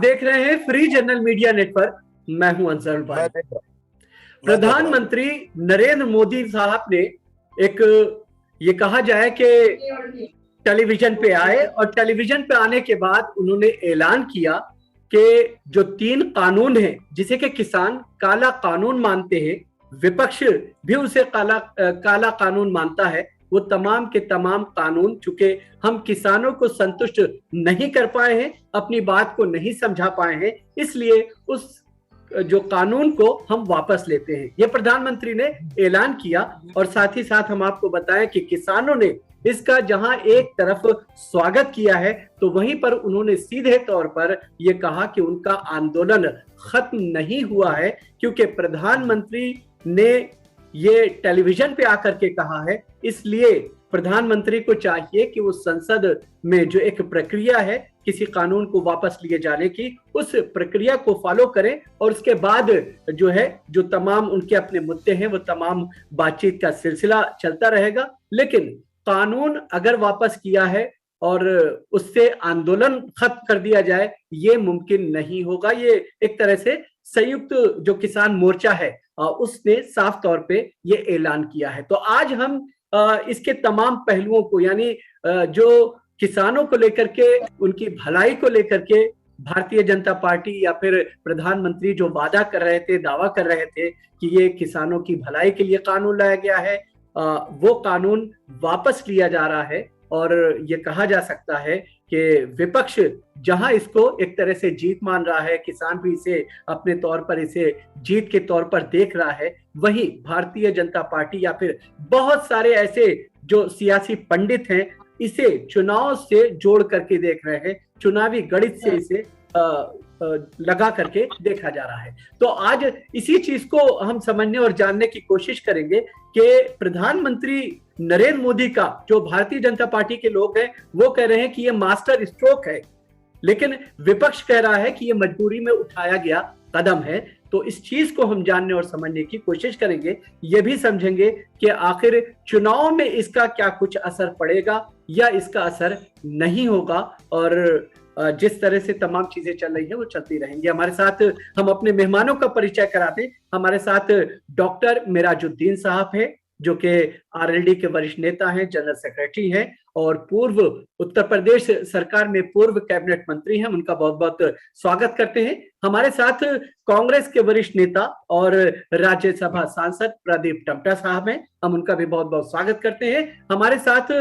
देख रहे हैं फ्री जनरल मीडिया नेटवर्क। मैं हूं अंसर भाई। प्रधानमंत्री नरेंद्र मोदी साहब ने एक ये कहा जाए कि टेलीविजन पे आए और टेलीविजन पे आने के बाद उन्होंने ऐलान किया कि जो 3 कानून हैं जिसे कि किसान काला कानून मानते हैं, विपक्ष भी उसे काला कानून मानता है, वो तमाम के तमाम कानून, चूंकि हम किसानों को संतुष्ट नहीं कर पाए हैं, अपनी बात को नहीं समझा पाए हैं, इसलिए उस जो कानून को हम वापस लेते हैं। यह प्रधानमंत्री ने ऐलान किया और साथ ही साथ हम आपको बताएं कि किसानों ने इसका जहां एक तरफ स्वागत किया है तो वहीं पर उन्होंने सीधे तौर पर यह कहा कि उनका आंदोलन खत्म नहीं हुआ है, क्योंकि प्रधानमंत्री ने ये टेलीविजन पे आकर के कहा है। इसलिए प्रधानमंत्री को चाहिए कि वो संसद में जो एक प्रक्रिया है किसी कानून को वापस लिए जाने की, उस प्रक्रिया को फॉलो करें और उसके बाद जो है जो तमाम उनके अपने मुद्दे हैं वो तमाम बातचीत का सिलसिला चलता रहेगा। लेकिन कानून अगर वापस किया है और उससे आंदोलन खत्म कर दिया जाए, ये मुमकिन नहीं होगा। ये एक तरह से संयुक्त जो किसान मोर्चा है उसने साफ तौर पे ये ऐलान किया है। तो आज हम इसके तमाम पहलुओं को, यानी जो किसानों को लेकर के, उनकी भलाई को लेकर के भारतीय जनता पार्टी या फिर प्रधानमंत्री जो वादा कर रहे थे, दावा कर रहे थे कि ये किसानों की भलाई के लिए कानून लाया गया है, वो कानून वापस लिया जा रहा है। और ये कहा जा सकता है कि विपक्ष जहां इसको एक तरह से जीत मान रहा है, किसान भी इसे अपने तौर पर इसे जीत के तौर पर देख रहा है, वहीं भारतीय जनता पार्टी या फिर बहुत सारे ऐसे जो सियासी पंडित हैं इसे चुनाव से जोड़ करके देख रहे हैं, चुनावी गणित से इसे लगा करके देखा जा रहा है। तो आज इसी चीज को हम समझने और जानने की कोशिश करेंगे कि प्रधानमंत्री नरेंद्र मोदी का, जो भारतीय जनता पार्टी के लोग हैं वो कह रहे हैं कि ये मास्टर स्ट्रोक है, लेकिन विपक्ष कह रहा है कि ये मजबूरी में उठाया गया कदम है। तो इस चीज को हम जानने और समझने की कोशिश करेंगे, ये भी समझेंगे कि आखिर चुनाव में इसका क्या कुछ असर पड़ेगा या इसका असर नहीं होगा। और जिस तरह से तमाम चीजें चल रही है वो चलती रहेंगी। हमारे साथ हम अपने मेहमानों का परिचय कराते हैं। हमारे साथ डॉक्टर मिराजुद्दीन साहब है जो कि आरएलडी के वरिष्ठ नेता हैं, जनरल सेक्रेटरी हैं और पूर्व उत्तर प्रदेश सरकार में पूर्व कैबिनेट मंत्री हैं। उनका बहुत बहुत स्वागत करते हैं। हमारे साथ कांग्रेस के वरिष्ठ नेता और राज्यसभा सांसद प्रदीप टम्टा साहब हैं, हम उनका भी बहुत बहुत स्वागत करते हैं। हमारे साथ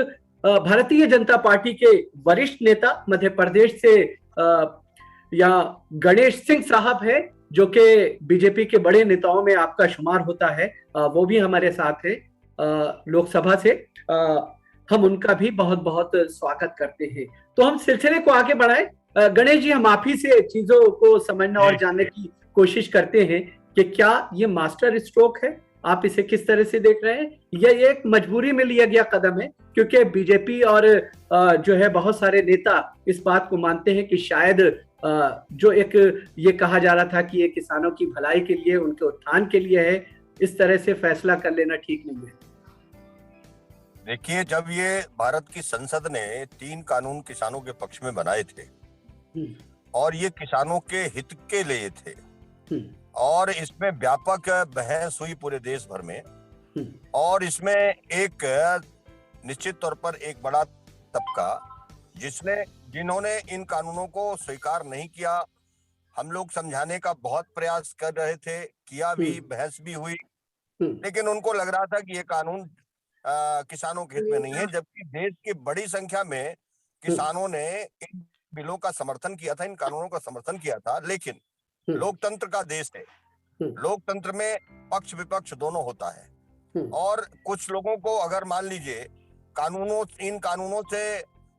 भारतीय जनता पार्टी के वरिष्ठ नेता मध्य प्रदेश से या गणेश सिंह साहब है जो कि बीजेपी के बड़े नेताओं में आपका शुमार होता है, वो भी हमारे साथ है लोकसभा से। हम उनका भी बहुत बहुत स्वागत करते हैं। तो हम सिलसिले को आगे बढ़ाएं। गणेश जी, हम आप ही से चीजों को समझना और जानने की कोशिश करते हैं कि क्या ये मास्टर स्ट्रोक है, आप इसे किस तरह से देख रहे हैं? यह एक मजबूरी में लिया गया कदम है क्योंकि बीजेपी और जो है बहुत सारे नेता इस बात को मानते हैं कि शायद जो एक ये कहा जा रहा था कि ये किसानों की भलाई के लिए, उनके उत्थान के लिए है, इस तरह से फैसला कर लेना ठीक नहीं है। देखिए, जब ये भारत की संसद ने 3 कानून किसानों के पक्ष में बनाए थे और ये किसानों के हित के लिए थे और इसमें व्यापक बहस हुई पूरे देश भर में, और इसमें एक निश्चित तौर पर एक बड़ा तबका जिन्होंने इन कानूनों को स्वीकार नहीं किया, हम लोग समझाने का बहुत प्रयास कर रहे थे, किया भी, बहस भी हुई, लेकिन उनको लग रहा था कि ये कानून किसानों के हित में नहीं है, जबकि देश की बड़ी संख्या में किसानों ने इन बिलों का समर्थन किया था, इन कानूनों का समर्थन किया था। लेकिन लोकतंत्र का देश है, लोकतंत्र में पक्ष विपक्ष दोनों होता है, और कुछ लोगों को अगर मान लीजिए इन कानूनों से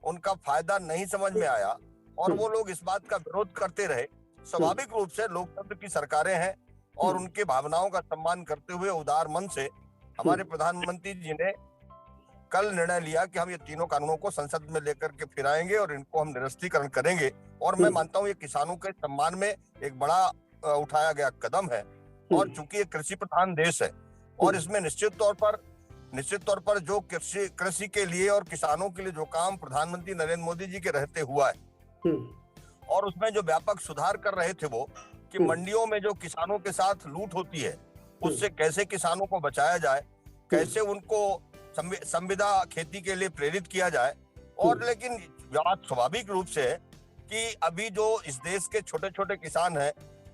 उनका फायदा नहीं समझ में आया और वो लोग इस बात का विरोध करते रहे, स्वाभाविक रूप से लोकतंत्र की सरकारें हैं और उनके भावनाओं का सम्मान करते हुए उदार मन से हमारे प्रधानमंत्री जी ने कल निर्णय लिया कि हम ये तीनों कानूनों को संसद में लेकर के फिर आएंगे और इनको हम निरस्तीकरण करेंगे। और मैं मानता हूँ ये किसानों के सम्मान में एक बड़ा उठाया गया कदम है, और चूंकि ये कृषि प्रधान देश है और इसमें निश्चित तौर पर जो कृषि के लिए और किसानों के लिए जो काम प्रधानमंत्री नरेंद्र मोदी जी के रहते हुआ है और उसमें जो व्यापक सुधार कर रहे थे वो कि मंडियों में जो किसानों के साथ लूट होती है उससे कैसे किसानों को बचाया जाए, कैसे उनको संविदा खेती के लिए प्रेरित किया जाए। और लेकिन बात स्वाभाविक रूप से है कि अभी जो इस देश के छोटे छोटे किसान हैं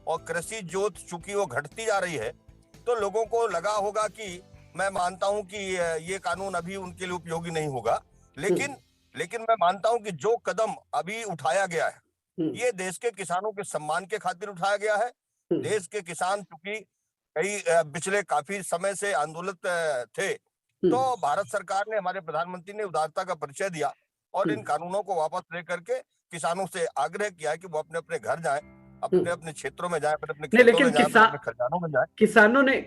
और कृषि जोत चूंकि वो घटती जा रही है, तो लोगों को लगा होगा कि मैं मानता हूं कि ये कानून अभी उनके लिए उपयोगी नहीं होगा, लेकिन मैं मानता हूं कि जो कदम अभी उठाया गया है ये देश के किसानों के सम्मान के खातिर उठाया गया है। देश के किसान चूंकि कई पिछले काफी समय से आंदोलित थे, तो भारत सरकार ने, हमारे प्रधानमंत्री ने उदारता का परिचय दिया और इन कानूनों को वापस लेकर के किसानों से आग्रह किया है कि वो अपने अपने घर जाएं, अपने अपने क्षेत्रों में जाएं, अपने अपने खेतों में जाएं, अपने अपने खलिहानों में जाएं।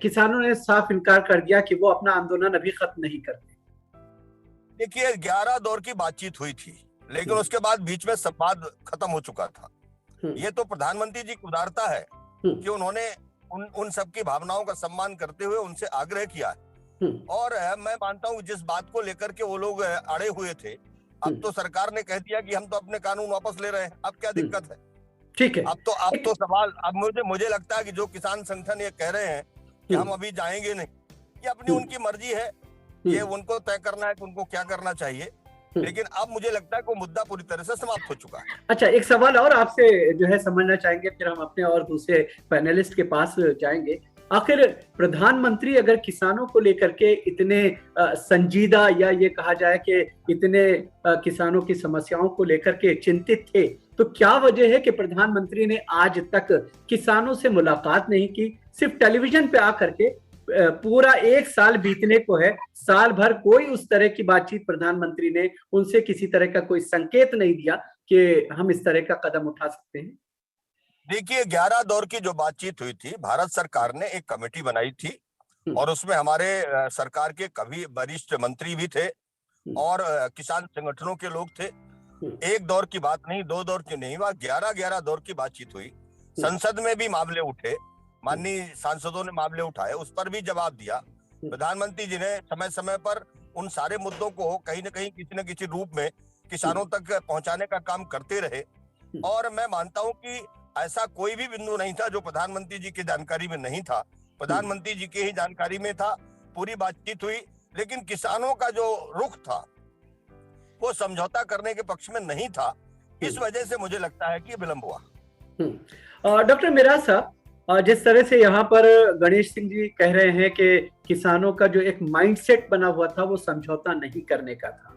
किसानों ने साफ इनकार कर दिया कि वो अपना आंदोलन अभी खत्म नहीं करते। देखिए 11 दौर की बातचीत हुई थी, लेकिन उसके बाद बीच में संवाद खत्म हो चुका था। ये तो प्रधानमंत्री जी की उदारता है कि उन्होंने उन सबकी भावनाओं का सम्मान करते हुए उनसे आग्रह किया है। और मैं मानता हूँ जिस बात को लेकर के वो लोग अड़े हुए थे, अब तो सरकार ने कह दिया कि हम तो अपने कानून वापस ले रहे हैं, अब क्या दिक्कत है? ठीक है। अब तो सवाल, अब मुझे लगता है कि जो किसान संगठन ये कह रहे हैं कि हम अभी जाएंगे नहीं, ये अपनी उनकी मर्जी है, ये उनको तय करना है कि उनको क्या करना चाहिए। लेकिन अब मुझे लगता है कि वो मुद्दा पूरी तरह से समाप्त हो चुका है। अच्छा, एक सवाल और आपसे जो है समझना चाहेंगे, फिर हम अपने और दूसरे पैनलिस्ट के पास जाएंगे। आखिर प्रधानमंत्री अगर किसानों को लेकर के इतने संजीदा, या ये कहा जाए कि इतने किसानों की समस्याओं को लेकर के चिंतित थे, तो क्या वजह है कि प्रधानमंत्री ने आज तक किसानों से मुलाकात नहीं की? सिर्फ टेलीविजन पे आकर के पूरा 1 साल बीतने को है, साल भर कोई उस तरह की बातचीत प्रधानमंत्री ने उनसे किसी तरह का कोई संकेत नहीं दिया कि हम इस तरह का कदम उठा सकते हैं। देखिए 11 दौर की जो बातचीत हुई थी, भारत सरकार ने एक कमेटी बनाई थी और उसमें हमारे सरकार के कभी वरिष्ठ मंत्री भी थे और किसान संगठनों के लोग थे। एक दौर की बात नहीं, 2 दौर की नहीं, वह 11 दौर की बातचीत हुई। संसद में भी मामले उठे, माननीय सांसदों ने मामले उठाए, उस पर भी जवाब दिया। प्रधानमंत्री जी ने समय समय पर उन सारे मुद्दों को कहीं न कहीं किसी न किसी रूप में किसानों तक पहुंचाने का काम करते रहे। और मैं मानता हूं कि ऐसा कोई भी बिंदु नहीं था जो प्रधानमंत्री जी की जानकारी में नहीं था, प्रधानमंत्री जी की ही जानकारी में था। पूरी बातचीत हुई, लेकिन किसानों का जो रुख था वो समझौता करने के पक्ष में नहीं था। इस वजह से मुझे लगता है कि विलंब हुआ। डॉक्टर मिराज साहब, जिस तरह से यहाँ पर गणेश सिंह जी कह रहे हैं कि किसानों का जो एक माइंडसेट बना हुआ था वो समझौता नहीं करने का था,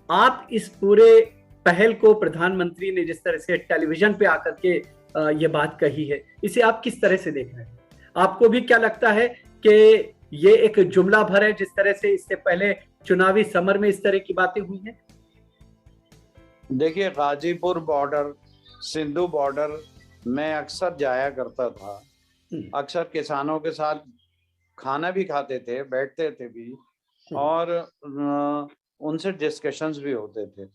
आप इस पूरे पहल को, प्रधानमंत्री ने जिस तरह से टेलीविजन पे आकर के ये बात कही है, इसे आप किस तरह से देख रहे हैं? आपको भी क्या लगता है कि ये एक जुमला भर है, जिस तरह से इससे पहले चुनावी समर में इस तरह की बातें हुई हैं? देखिए, गाजीपुर बॉर्डर, सिंधु बॉर्डर मैं अक्सर जाया करता था, अक्सर किसानों के साथ खाना भी खाते थे, बैठते थे भी और उनसे डिस्कशंस भी होते थे।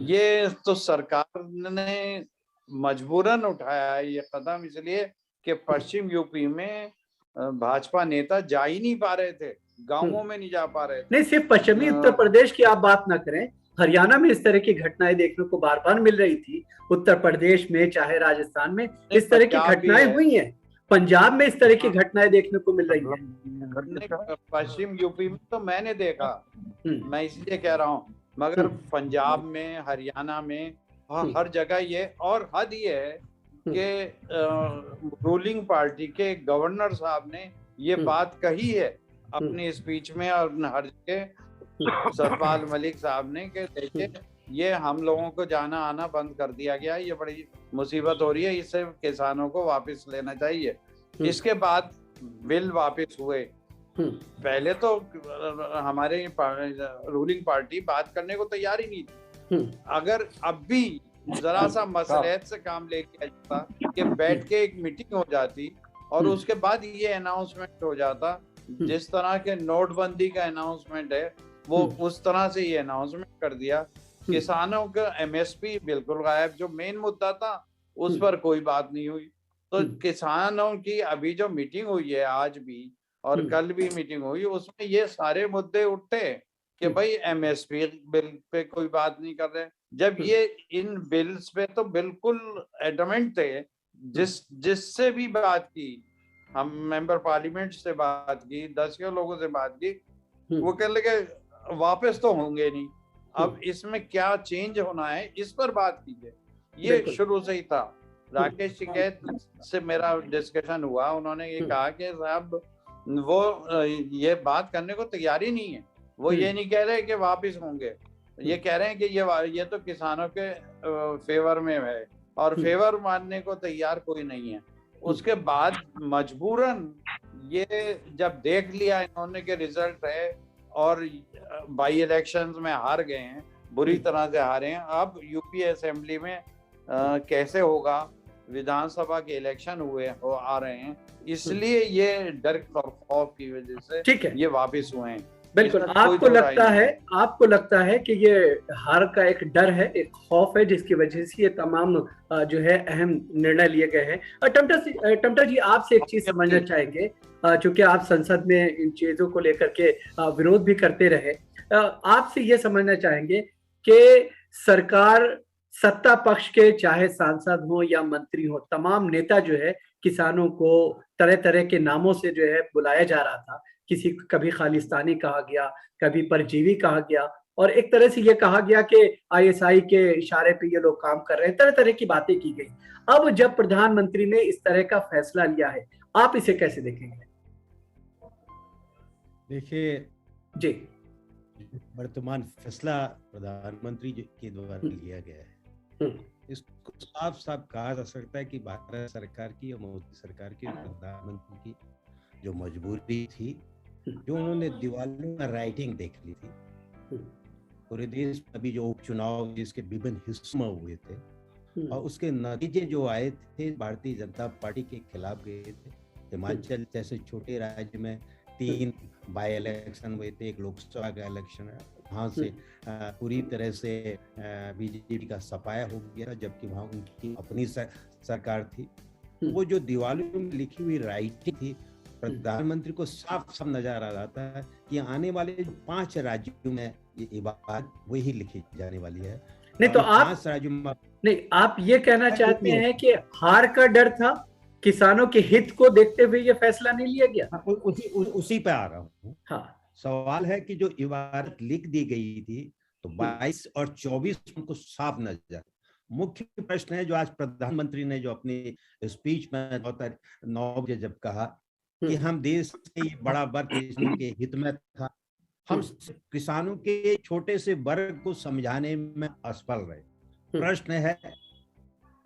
ये तो सरकार ने मजबूरन उठाया है ये कदम, इसलिए कि पश्चिम यूपी में भाजपा नेता जा ही नहीं पा रहे थे, गांवों में नहीं जा पा रहे थे। नहीं, सिर्फ पश्चिमी उत्तर प्रदेश की आप बात ना करें, हरियाणा में इस तरह की घटनाएं देखने को बार बार मिल रही थी। उत्तर प्रदेश में, चाहे राजस्थान में इस तरह की घटनाएं हुई हैं, पंजाब में इस तरह की घटनाएं देखने को मिल रही हैं। पश्चिम यूपी में तो मैंने देखा, मैं इसलिए कह रहा हूँ, मगर पंजाब में, हरियाणा में हर जगह ये, और हद ये है कि रूलिंग पार्टी के गवर्नर साहब ने ये बात कही है अपनी स्पीच में, और हर जगह सतपाल मलिक साहब ने, कि देखिए ये हम लोगों को जाना आना बंद कर दिया गया है, ये बड़ी मुसीबत हो रही है, इससे किसानों को वापस लेना चाहिए। इसके बाद बिल वापस हुए। पहले तो हमारे रूलिंग पार्टी बात करने को तैयार ही नहीं थी। अगर अब भी जरा सा मसलहत से काम लेके जाता कि बैठ के एक मीटिंग हो जाती और उसके बाद ये अनाउंसमेंट हो जाता, जिस तरह के नोटबंदी का अनाउंसमेंट है वो उस तरह से ये अनाउंसमेंट कर दिया। किसानों का एमएसपी बिल्कुल गायब, जो मेन मुद्दा था उस पर कोई बात नहीं हुई। तो किसानों की अभी जो मीटिंग हुई है आज भी और कल भी मीटिंग हुई, उसमें ये सारे मुद्दे उठे कि भाई एमएसपी बिल पे कोई बात नहीं कर रहे, जब ये इन बिल्स पे तो बिल्कुल एडमेंट थे, जिससे भी बात की, हम मेंबर पार्लियामेंट से बात की, 10 लोगों से बात की, वो कह लगे वापस तो होंगे नहीं, अब इसमें क्या चेंज होना है इस पर बात कीजिए। ये शुरू से ही था। राकेश टिकैत से मेरा डिस्कशन हुआ, उन्होंने ये कहा कि साहब वो ये बात करने को तैयार ही नहीं है, वो ये नहीं कह रहे कि वापस होंगे, ये कह रहे हैं कि ये तो किसानों के फेवर में है और फेवर मानने को तैयार कोई नहीं है। उसके बाद मजबूरन ये जब देख लिया इन्होंने के रिजल्ट है और बाई इलेक्शंस में हार गए हैं, बुरी तरह से हारे हैं, अब यूपी असेंबली में कैसे होगा, विधानसभा के इलेक्शन हुए आ रहे हैं, इसलिए ये डर और खौफ की वजह से ये वापस हुए हैं। बिल्कुल। आपको लगता है कि ये हार का एक डर है, एक खौफ है, जिसकी वजह से ये तमाम जो है अहम निर्णय लिए गए हैं। टमटा जी, आपसे एक चीज समझना चाहेंगे, चूंकि आप संसद में इन चीजों को लेकर के विरोध भी करते रहे, आपसे ये समझना चाहेंगे कि सरकार, सत्ता पक्ष के चाहे सांसद हो या मंत्री हो, तमाम नेता जो है किसानों को तरह तरह के नामों से जो है बुलाया जा रहा था। किसी कभी खालिस्तानी कहा गया, कभी परजीवी कहा गया, और एक तरह से ये कहा गया कि आईएसआई के इशारे पे ये लोग काम कर रहे हैं, तरह तरह की बातें की गई। अब जब प्रधानमंत्री ने इस तरह का फैसला लिया है, आप इसे कैसे देखेंगे? देखिए जी, वर्तमान फैसला प्रधानमंत्री के द्वारा लिया गया है, इसको साफ साफ कहा जा सकता है कि भारत सरकार की और मोदी सरकार की, प्रधानमंत्री की जो मजबूरी थी, जो उन्होंने दीवालों में राइटिंग देख ली थी, पूरे देश में अभी जो उपचुनाव जिसके विभिन्न हिस्सों में हुए थे और उसके नतीजे जो आए थे भारतीय जनता पार्टी के खिलाफ गए थे। हिमाचल जैसे छोटे राज्य में 3 बाई इलेक्शन हुए थे, एक लोकसभा का इलेक्शन है, वहाँ से पूरी तरह से बीजेपी का सफाया हो गया, जबकि वहाँ उनकी अपनी सरकार थी। वो जो दीवालों में लिखी हुई राइटिंग थी, प्रधानमंत्री को साफ साफ नजर आ रहा है कि आने वाले 5 राज्यों में ये बात वही लिखी जाने वाली है। नहीं तो आप ये कहना चाहते हैं कि हार का डर था, किसानों के हित को देखते हुए ये फैसला नहीं लिया गया? उसी पे आ रहा हूँ। हाँ, सवाल है कि जो इबारत लिख दी गई थी तो 22 और 24 को साफ नजर। मुख्य प्रश्न है जो आज प्रधानमंत्री ने जो अपनी स्पीच में 9 बजे जब कहा कि हम देश के बड़ा वर्ग किसानों के हित में था, हम किसानों के छोटे से वर्ग को समझाने में असफल रहे। प्रश्न है,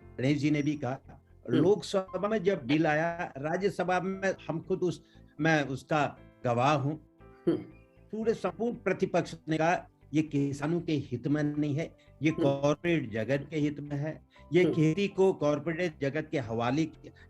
गणेश जी ने भी कहा, लोकसभा में जब बिल आया, राज्यसभा में हम खुद मैं उसका गवाह हूं, पूरे संपूर्ण प्रतिपक्ष ने कहा ये किसानों के हित में नहीं है, ये कॉर्पोरेट जगत के हित में है, ये खेती को कॉर्पोरेट जगत के हवाले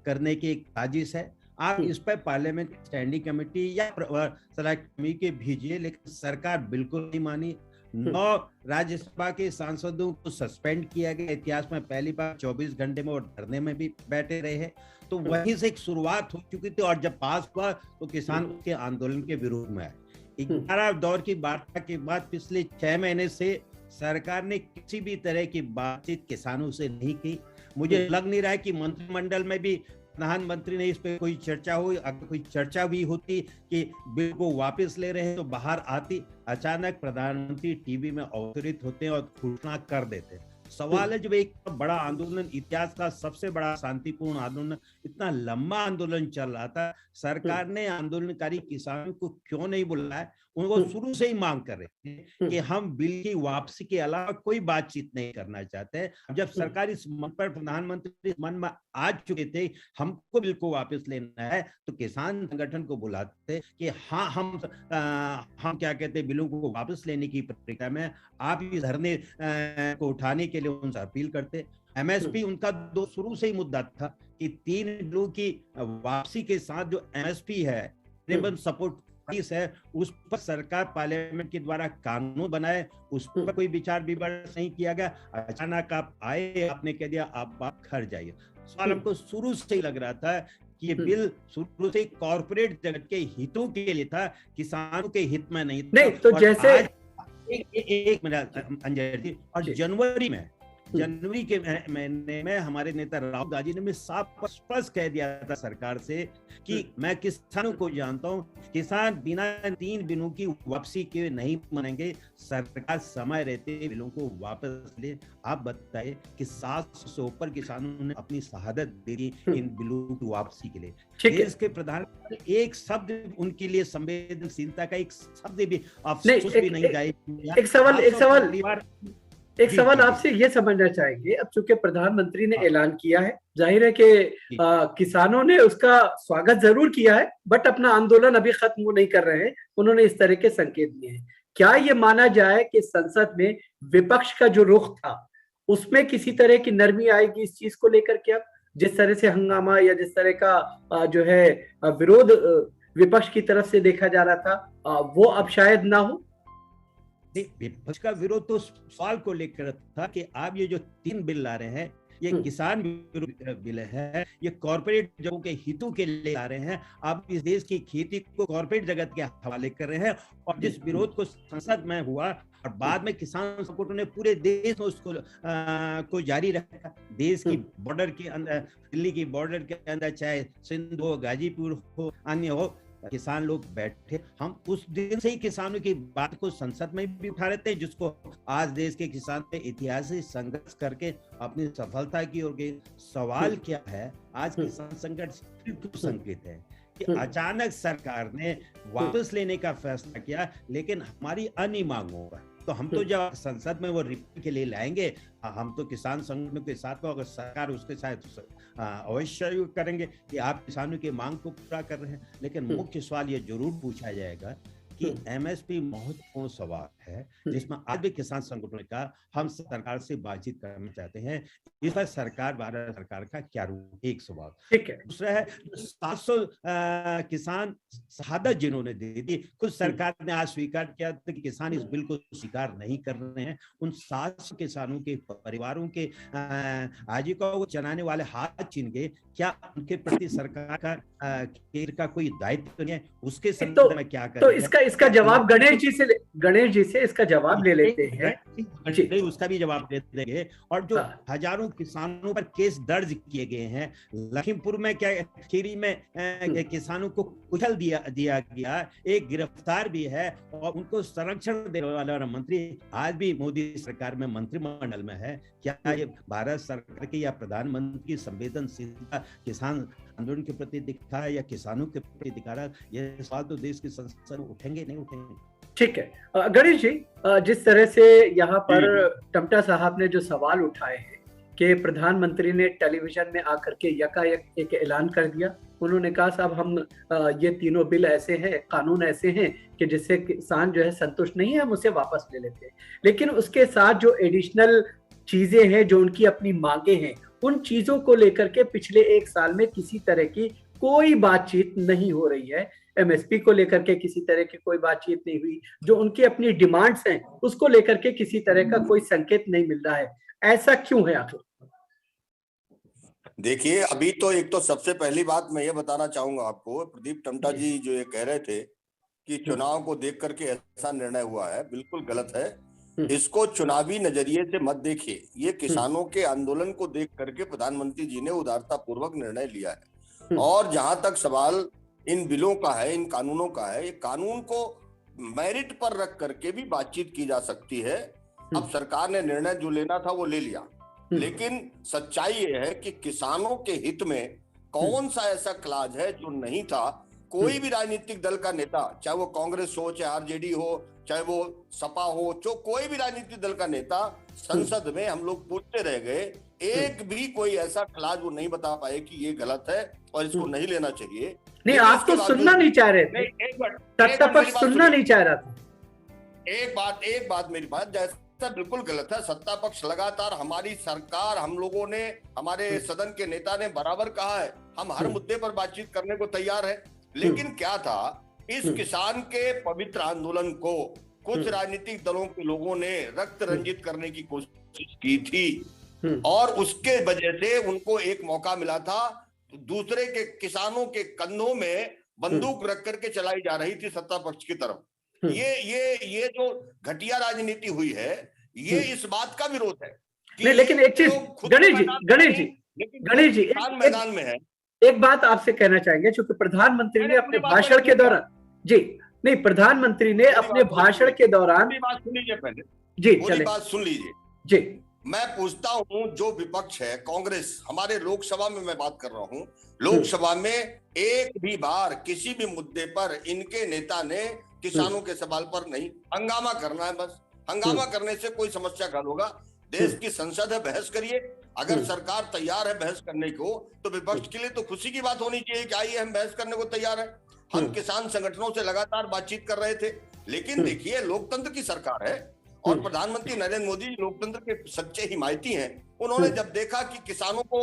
करने की एक साजिश है। आप इस पर पार्लियामेंट स्टैंडिंग कमेटी या सेलेक्ट कमेटी भेजिए, लेकिन सरकार बिल्कुल नहीं मानी। 9 राज्यसभा के सांसदों को सस्पेंड किया गया, इतिहास में पहली बार 24 घंटे में, और धरने में भी बैठे रहे हैं। तो वहीं से एक शुरुआत हो चुकी थी, और जब पास हुआ तो किसान उसके आंदोलन के विरोध में आए। 11 दौर की वार्ता के बाद पिछले 6 महीने से सरकार ने किसी भी तरह की बातचीत किसानों से नहीं की। मुझे लग नहीं रहा है कि मंत्रिमंडल में भी प्रधानमंत्री ने इस पे कोई चर्चा हुई। अगर कोई चर्चा भी होती कि बिल को वापस ले रहे हैं तो बाहर आती, अचानक प्रधानमंत्री टीवी में अवतरित होते हैं और घोषणा कर देते हैं। सवाल है, जब एक बड़ा आंदोलन, इतिहास का सबसे बड़ा शांतिपूर्ण आंदोलन, इतना लंबा आंदोलन चल रहा था, सरकार ने आंदोलनकारी किसानों को क्यों नहीं बुलाया? उनको शुरू से ही मांग कर रहे थे कि हम बिल की वापसी के अलावा कोई बातचीत नहीं करना चाहते। जब सरकार इस मन पर, प्रधानमंत्री मन में आ चुके थे हमको बिल को वापस लेना है, तो किसान संगठन को बुलाते कि हाँ हम क्या कहते हैं, बिलों को वापस लेने की प्रक्रिया में आप इस धरने को उठाने के लिए उनसे अपील करते। एमएसपी उनका शुरू से ही मुद्दा था कि 3 बिलों की वापसी के साथ जो एमएसपी है, सपोर्ट है, उस पर सरकार पार्लियामेंट के द्वारा कानून बनाए, उस पर कोई विचार विमर्श नहीं किया गया। अचानक आप आए, आपने कह दिया आप बात घर जाइए। सवाल हमको शुरू से ही लग रहा था कि ये बिल शुरू से कॉर्पोरेट जगत के हितों के लिए था, किसानों के हित में नहीं था। नहीं तो एक मिनट अंजय जी, और जनवरी के महीने में हमारे नेता राहुल गांधी ने साफ स्पष्ट कह दिया था सरकार से कि मैं किसानों को जानता हूं, किसान बिना 3 बिलों की वापसी के नहीं मानेंगे, सरकार समय रहते बिलों को वापस ले। आप बताइए कि 700 से ऊपर किसानों ने अपनी शहादत दे दी इन बिलों की वापसी के लिए। देश के प्रधानमंत्री एक शब्द उनके लिए संवेदनशीलता का एक शब्द भी अफसोस भी नहीं गाए। एक सवाल आपसे ये समझना चाहेंगे, अब चूंकि प्रधानमंत्री ने ऐलान किया है, जाहिर है कि किसानों ने उसका स्वागत जरूर किया है, बट अपना आंदोलन अभी खत्म वो नहीं कर रहे हैं, उन्होंने इस तरह के संकेत दिए हैं। क्या ये माना जाए कि संसद में विपक्ष का जो रुख था उसमें किसी तरह की नरमी आएगी इस चीज को लेकर के? अब जिस तरह से हंगामा या जिस तरह का जो है विरोध विपक्ष की तरफ से देखा जा रहा था, वो अब शायद ना हो। विपक्ष का विरोध तो सवाल को लेकर था कि आप ये जो 3 बिल ला रहे हैं, ये किसान बिल है, ये कॉर्पोरेट जगहों के हितों के लिए ला रहे हैं, आप इस देश की खेती को कॉर्पोरेट जगत के हवाले कर रहे हैं। और जिस विरोध को संसद में हुआ और बाद में किसान संगठनों ने पूरे देश में उसको को जारी रखा। देश की बॉर्डर के अंदर, दिल्ली की बॉर्डर के अंदर, चाहे सिंध हो, गाजीपुर हो, अन्य हो, किसान लोग बैठे। हम उस दिन से ही किसानों की बात को संसद में भी उठा रहे थे, जिसको आज देश के किसान ने ऐतिहासिक संघर्ष करके अपनी सफलता की ओर गए। सवाल क्या है, आज किसान संघर्ष क्यों संकेत है कि अचानक सरकार ने वापस लेने का फैसला किया, लेकिन हमारी अन्य मांगों पर तो हम तो जब संसद में वो रिपोर्ट के लिए लाएंगे, हम तो किसान संगठनों के साथ हो, अगर सरकार उसके साथ अवश्य करेंगे कि आप किसानों की मांग को पूरा कर रहे हैं। लेकिन मुख्य सवाल ये जरूर पूछा जाएगा कि एमएसपी महत्वपूर्ण सवाल है, जिसमें आज भी किसान संगठनों का हम सरकार से बातचीत करना चाहते हैं। इस पर सरकार, भारत सरकार का क्या रूप, एक सवाल। ठीक है। दूसरा है 700 किसान शहादत जिन्होंने दे दी, खुद सरकार ने आज स्वीकार किया कि किसान इस बिल को स्वीकार नहीं कर रहे हैं। उन 700 किसानों के परिवारों के आजीविका को चलाने वाले हाथ छीन गए। क्या उनके प्रति सरकार का कोई दायित्व नहीं है? उसके संदर्भ में क्या करें? तो इसका जवाब गणेश जी से इसका जवाब ले लेते हैं। उसका भी जवाब दे देंगे। और जो हजारों किसानों पर केस दर्ज किए गए हैं, लखीमपुर में क्या खीरी में किसानों को कुचल दिया गया, एक गिरफ्तार भी है और उनको संरक्षण देने वाला मंत्री आज भी मोदी सरकार में मंत्रिमंडल में है। क्या ये भारत सरकार की या प्रधानमंत्री की संवेदनशीलता किसान आंदोलन के प्रति दिखा है या किसानों के प्रति दिखा रहा है? ये सवाल तो देश की संसद में उठेंगे नहीं उठेंगे। ठीक है गणेश जी, जिस तरह से यहाँ पर टमटा साहब ने जो सवाल उठाए हैं कि प्रधानमंत्री ने टेलीविजन में आकर के यकायक एक ऐलान कर दिया, उन्होंने कहा साहब हम ये तीनों बिल ऐसे हैं, कानून ऐसे हैं कि जिससे किसान जो है संतुष्ट नहीं है, हम उसे वापस ले लेते हैं। लेकिन उसके साथ जो एडिशनल चीजें हैं, जो उनकी अपनी मांगे हैं, उन चीजों को लेकर के पिछले 1 साल में किसी तरह की कोई बातचीत नहीं हो रही है। एमएसपी को लेकर के किसी तरह की कोई बातचीत नहीं हुई, जो उनकी अपनी डिमांड्स हैं उसको लेकर के किसी तरह का कोई संकेत नहीं मिल रहा है। ऐसा क्यों है आखिर? देखिए, अभी तो एक तो सबसे पहली बात मैं ये बताना चाहूंगा आपको, प्रदीप टमटा जी जो ये कह रहे थे कि चुनाव को देख करके ऐसा निर्णय हुआ है, बिल्कुल गलत है। इसको चुनावी नजरिए से मत देखिए। ये किसानों के आंदोलन को देख करके प्रधानमंत्री जी ने उदारता पूर्वक निर्णय लिया है। और जहां तक सवाल इन बिलों का है, इन कानूनों का है, ये कानून को मेरिट पर रख करके भी बातचीत की जा सकती है। अब सरकार ने निर्णय जो लेना था वो ले लिया, लेकिन सच्चाई ये है कि किसानों के हित में कौन सा ऐसा क्लाज है जो नहीं था। कोई भी राजनीतिक दल का नेता, चाहे वो कांग्रेस हो, चाहे आरजेडी हो, चाहे वो सपा हो, जो कोई भी राजनीतिक दल का नेता, संसद में हम लोग पूछते रह गए, एक भी कोई ऐसा क्लाज वो नहीं बता पाए कि ये गलत है और इसको नहीं लेना चाहिए। नहीं, आप तो सुनना नहीं चाह रहे थे, सत्ता पक्ष सुनना नहीं चाह रहा था। एक बात मेरी बात, जैसा बिल्कुल गलत है। सत्ता पक्ष लगातार, हमारी सरकार, हम लोगों ने, हमारे सदन के नेता ने बराबर कहा है हम हर मुद्दे पर बातचीत करने को तैयार है। लेकिन क्या था, इस किसान के पवित्र आंदोलन को कुछ राजनीतिक दलों के लोगों ने रक्त रंजित करने की कोशिश की थी और उसके वजह से उनको एक मौका मिला था। दूसरे के किसानों के कंधों में बंदूक रख करके चलाई जा रही थी सत्ता पक्ष की तरफ। ये जो घटिया राजनीति हुई है, ये इस बात का विरोध है नहीं, लेकिन एक चीज गणेश जी मैदान में है। एक बात आपसे कहना चाहेंगे, क्योंकि प्रधानमंत्री ने अपने भाषण के दौरान प्रधानमंत्री ने अपने भाषण के दौरान बात सुन लीजिए पहले जी, पूरी बात सुन लीजिए जी। मैं पूछता हूं, जो विपक्ष है कांग्रेस, हमारे लोकसभा में मैं बात कर रहा हूं, लोकसभा में एक भी बार किसी भी मुद्दे पर इनके नेता ने किसानों के सवाल पर नहीं, हंगामा करना है बस, हंगामा करने से कोई समस्या हल होगा। देश की संसद है, बहस करिए। अगर सरकार तैयार है बहस करने को, तो विपक्ष के लिए तो खुशी की बात होनी चाहिए कि आइए हम बहस करने को तैयार है। हम किसान संगठनों से लगातार बातचीत कर रहे थे, लेकिन देखिए लोकतंत्र की सरकार है और प्रधानमंत्री नरेंद्र मोदी लोकतंत्र के सच्चे हिमायती हैं। उन्होंने जब देखा कि किसानों को,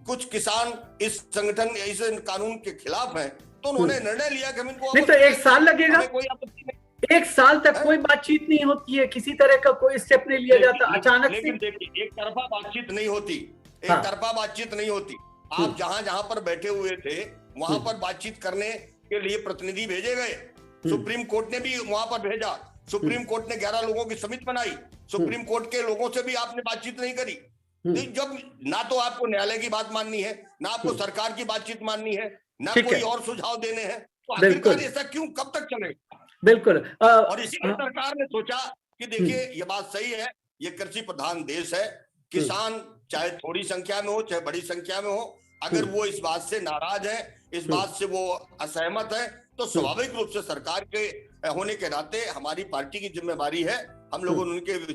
कुछ किसान इस संगठन, इस कानून के खिलाफ हैं, तो उन्होंने निर्णय लिया कि हम इनको नहीं, तो एक साल लगेगा, कोई आपत्ति नहीं। एक साल तक कोई बातचीत नहीं होती है, किसी तरह का कोई स्टेप नहीं लिया जाता अचानक से। लेकिन देखिए एक तरफा बातचीत नहीं होती, एक तरफा बातचीत नहीं होती। आप जहां पर बैठे हुए थे वहां पर बातचीत करने के लिए प्रतिनिधि भेजे गए, सुप्रीम कोर्ट ने भी वहां पर भेजा, सुप्रीम कोर्ट ने 11 लोगों की समिति बनाई, सुप्रीम कोर्ट के लोगों से भी आपने बातचीत नहीं करी। जब ना तो आपको न्यायालय की बात माननी है, ना आपको सरकार की बातचीत माननी है, ना कोई और सुझाव देने हैं, तो आखिरकार ऐसा क्यों, कब तक चलेगा? बिल्कुल। और इसीलिए सरकार ने सोचा कि देखिए ये बात सही है, ये कृषि प्रधान देश है, किसान चाहे थोड़ी संख्या में हो चाहे बड़ी संख्या में हो, अगर वो इस बात से नाराज है, इस बात से वो असहमत है, तो स्वाभाविक रूप से सरकार के होने के नाते हमारी पार्टी की जिम्मेदारी है, हम लोगों ने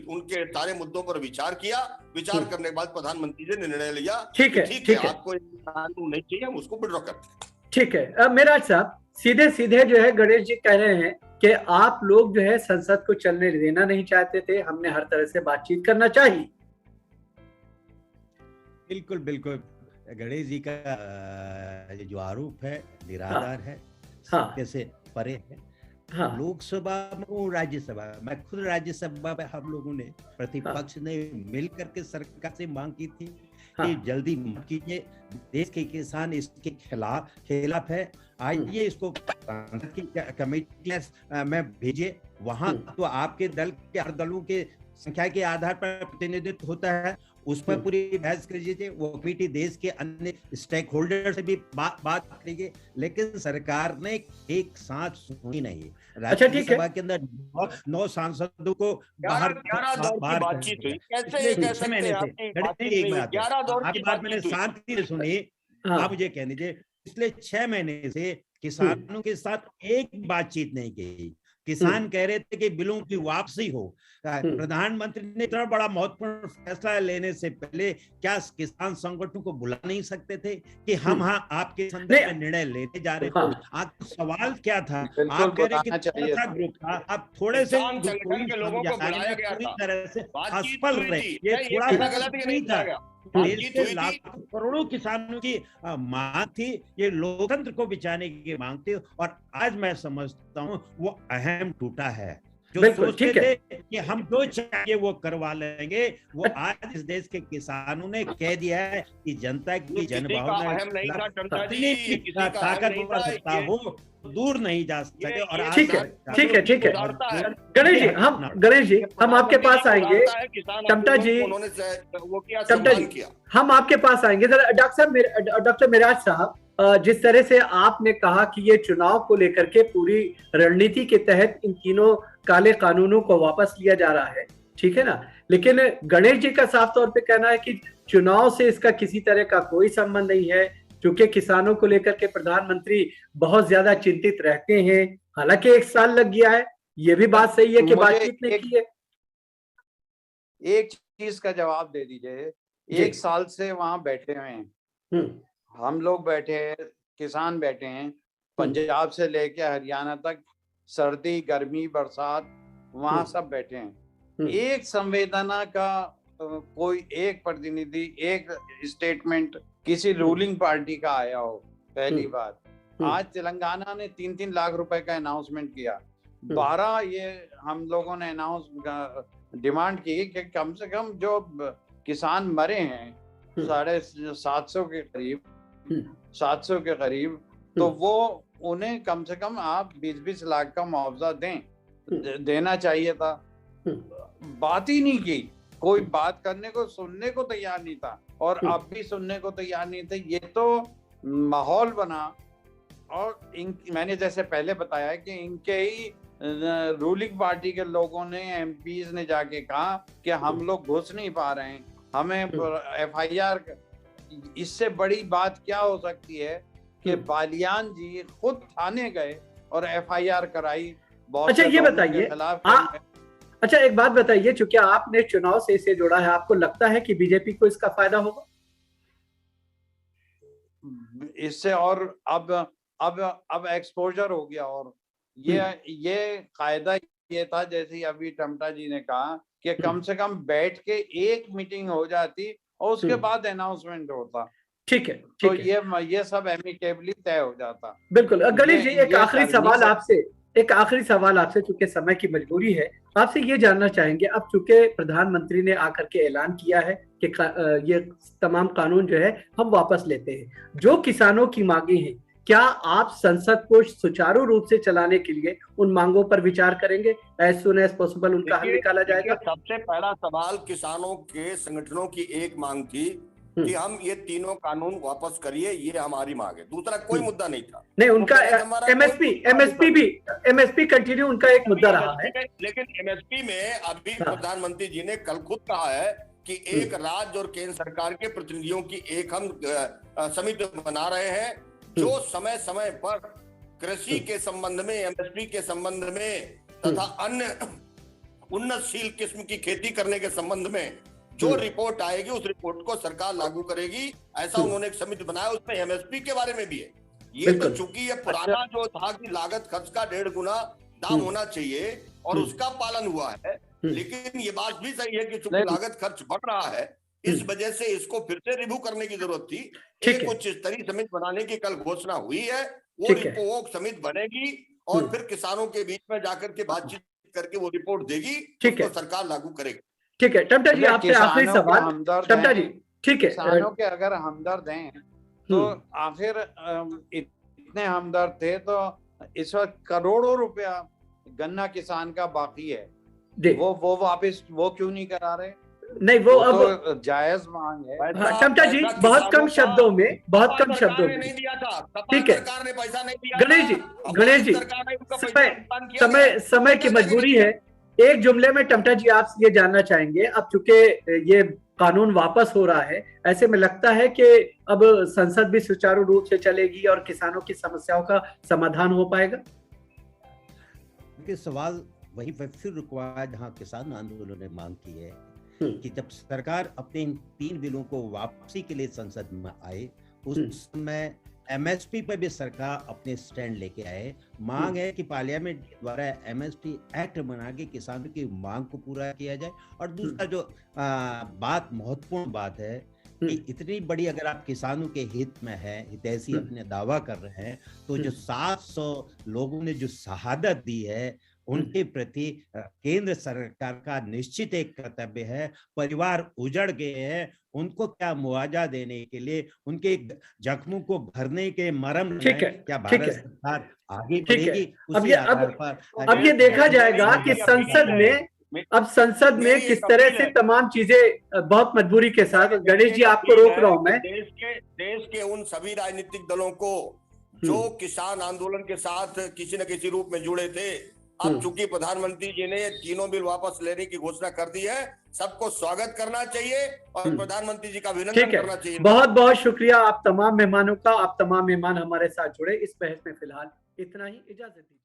उनके सारे मुद्दों पर विचार किया, विचार करने के बाद प्रधानमंत्री जी ने निर्णय लिया, ठीक है आपको कानून नहीं चाहिए, हम उसको विड्रॉ करते हैं। ठीक है। मेराज साहब सीधे सीधे जो है गणेश जी कह रहे हैं कि आप लोग जो है संसद को चलने देना नहीं चाहते थे, हमने हर तरह से बातचीत करना चाहिए। बिल्कुल बिल्कुल, गणेश जी का जो आरोप है निराधार है, सत्य से परे है। लोकसभा में, राज्यसभा, मैं खुद राज्यसभा में हम लोगों ने, प्रतिपक्ष ने मिलकर के सरकार से मांग की थी कि जल्दी माफ कीजिए, देश के किसान इसके खिलाफ है, आइए इसको कमेटी में भेजिए, वहां तो आपके दल के, हर दलों के संख्या के आधार पर प्रतिनिधित्व होता है, उस पर पूरी बहस कर लीजिए, वो कमेटी देश के अन्य स्टेक होल्डर से भी बात करेंगे, लेकिन सरकार ने एक साथ सुनी नहीं। राज्यसभा के अंदर 9 सांसदों को बाहर बातचीत हुई, आपकी बात मैंने शांति से सुनी। आप मुझे कह दीजिए, पिछले 6 महीने से किसानों के साथ एक बातचीत नहीं की। किसान कह रहे थे कि बिलों की वापसी हो। प्रधानमंत्री ने इतना बड़ा महत्वपूर्ण फैसला लेने से पहले क्या किसान संगठनों को बुला नहीं सकते थे कि हम आपके संदर्भ में निर्णय लेने जा रहे थे? आपका सवाल क्या था? आप कह रहे कि था ग्रुप था, आप थोड़े से लोगों को बुलाया गया था, पूरी तरह से असफल रहे। ये थोड़ा सा गलत नहीं था, लाखों करोड़ों किसानों की मांग थी, ये लोकतंत्र को बचाने की मांग थी, और आज मैं समझता हूँ वो अहम टूटा है। जो सोचते थे कि हम जो चाहिए वो करवा लेंगे, वो आज इस देश के किसानों ने कह दिया है कि जनता की जनभावना ताकतवर हो, दूर नहीं जा सके। और ठीक है गणेश जी हम आपके पास आएंगे, चमटा जी हम आपके पास आएंगे। डॉक्टर मेराज साहब, जिस तरह से आपने कहा कि ये चुनाव को लेकर के पूरी रणनीति के तहत इन तीनों काले कानूनों को वापस लिया जा रहा है, ठीक है ना, लेकिन गणेश जी का साफ तौर पे कहना है कि चुनाव से इसका किसी तरह का कोई संबंध नहीं है, क्योंकि किसानों को लेकर के प्रधानमंत्री बहुत ज्यादा चिंतित रहते हैं। हालांकि 1 साल लग गया है, ये भी बात सही है कि बातचीत नहीं की है। एक चीज का जवाब दे दीजिए, 1 साल से वहां बैठे हुए हैं, हम लोग बैठे हैं, किसान बैठे हैं, पंजाब से लेके हरियाणा तक, सर्दी गर्मी बरसात वहां सब बैठे हैं। एक संवेदना का कोई एक प्रतिनिधि, एक स्टेटमेंट किसी रूलिंग पार्टी का आया हो? पहली बात। आज तेलंगाना ने 3-3 लाख रुपए का अनाउंसमेंट किया, 12 ये हम लोगों ने डिमांड की कि कम से कम जो किसान मरे हैं 750 के करीब, 700 के करीब, तो वो उन्हें कम से कम आप 20-20 लाख का मुआवजा दें। देना चाहिए था, बात ही नहीं की, कोई बात करने को सुनने को तैयार नहीं था, और अब भी सुनने को तैयार नहीं थे। ये तो माहौल बना, और मैंने जैसे पहले बताया कि इनके ही रूलिंग पार्टी के लोगों ने, एमपीज ने जाके कहा कि हम लोग घुस नहीं पा रहे हैं, हमें एफआईआर, इससे बड़ी बात क्या हो सकती है कि बालियान जी खुद थाने गए और एफआईआर कराई। अच्छा ये बताइए, अच्छा एक बात बताइए, चूंकि आपने चुनाव से इसे जोड़ा है, आपको लगता है कि बीजेपी को इसका फायदा होगा इससे? और अब एक्सपोजर हो गया, और ये कायदा ये था, जैसे अभी टमटा जी ने कहा कि कम से कम बैठ के एक मीटिंग हो जाती और उसके बाद अनाउंसमेंट होता। ठीक है, तो ये सब एमिकेबली तय हो जाता। बिल्कुल। गणेश जी, एक आखिरी सवाल आपसे, चूंकि समय की मजबूरी है, आपसे ये जानना चाहेंगे, अब चूंकि प्रधानमंत्री ने आकर के ऐलान किया है कि ये तमाम कानून जो है हम वापस लेते हैं, जो किसानों की मांगे हैं, क्या आप संसद को सुचारू रूप से चलाने के लिए उन मांगों पर विचार करेंगे? एज सुन एज पॉसिबल उनका हल निकाला जाएगा? सबसे पहला सवाल किसानों के संगठनों की एक मांग थी कि हम ये तीनों कानून वापस करिए, ये हमारी मांग है। दूसरा कोई मुद्दा नहीं था। नहीं, उनका एमएसपी कंटिन्यू उनका एक मुद्दा रहा है। लेकिन एमएसपी में अभी प्रधानमंत्री जी ने कल खुद कहा है कि एक राज्य और केंद्र सरकार के प्रतिनिधियों की एक हम समिति बना रहे हैं, जो समय समय पर कृषि के संबंध में, एमएसपी के संबंध में तथा अन्य उन्नतशील किस्म की खेती करने के संबंध में जो रिपोर्ट आएगी उस रिपोर्ट को सरकार लागू करेगी। ऐसा उन्होंने एक समिति बनाया, उसमें एमएसपी के बारे में भी है। ये तो चूंकि ये पुराना जो था कि लागत खर्च का 1.5 गुना दाम होना चाहिए और उसका पालन हुआ है, लेकिन ये बात भी सही है कि चूंकि लागत खर्च बढ़ रहा है, इस वजह से इसको फिर से रिव्यू करने की जरूरत थी। एक उच्च स्तरीय समिति बनाने की कल घोषणा हुई है, वो समिति बनेगी और फिर किसानों के बीच में जाकर के बातचीत करके वो रिपोर्ट देगी, उसको सरकार लागू करेगी। ठीक है टमटा जी, आपसे आखिरी सवाल। टमटा जी, ठीक है, किसानों के अगर हमदर्द हैं तो आखिर इतने हमदर्द थे तो इस वक्त करोड़ों रुपया गन्ना किसान का बाकी है, वो वापस वो क्यों नहीं करा रहे? नहीं, वो अब तो जायज मांग है। टमटा जी, बहुत कम शब्दों में नहीं दिया था। ठीक है, सरकार ने पैसा नहीं दिया। गणेश जी, समय की मजबूरी है, एक जुमले में टमटा जी आपसे ये जानना चाहेंगे, अब चूंकि ये कानून वापस हो रहा है, ऐसे में लगता है कि अब संसद भी सुचारू रूप से चलेगी और किसानों की समस्याओं का समाधान हो पाएगा? सवाल वहीं पर फिर रुकवा जहां किसान आंदोलन ने मांग की है कि जब सरकार अपने इन 3 बिलों को वापसी के लिए संसद में आए, उस समय एमएसपी पर भी सरकार अपने स्टैंड लेके आए। मांग है कि पार्लियामेंट द्वारा एमएसपी एक्ट बना के किसानों की मांग को पूरा किया जाए। और दूसरा जो महत्वपूर्ण बात है कि इतनी बड़ी अगर आप किसानों के हित में है, हितैषी अपने दावा कर रहे हैं, तो जो 700 लोगों ने जो शहादत दी है उनके प्रति केंद्र सरकार का निश्चित एक कर्तव्य है। परिवार उजड़ गए हैं, उनको क्या मुआवजा देने के लिए, उनके जख्मों को भरने के मरम क्या भारत सरकार आगे बढ़ेगी? अब ये देखा जाएगा कि संसद में किस तरह से तमाम चीजें बहुत मजबूरी के साथ। गणेश जी, आपको रोक रहा हूं मैं। देश के उन सभी राजनीतिक दलों को जो किसान आंदोलन के साथ किसी न किसी रूप में जुड़े थे, अब चूंकि प्रधानमंत्री जी ने तीनों बिल वापस लेने की घोषणा कर दी है, सबको स्वागत करना चाहिए और प्रधानमंत्री जी का अभिनंदन करना चाहिए। बहुत बहुत शुक्रिया आप तमाम मेहमानों का। आप तमाम मेहमान हमारे साथ जुड़े। इस बहस में फिलहाल इतना ही, इजाजत दीजिए।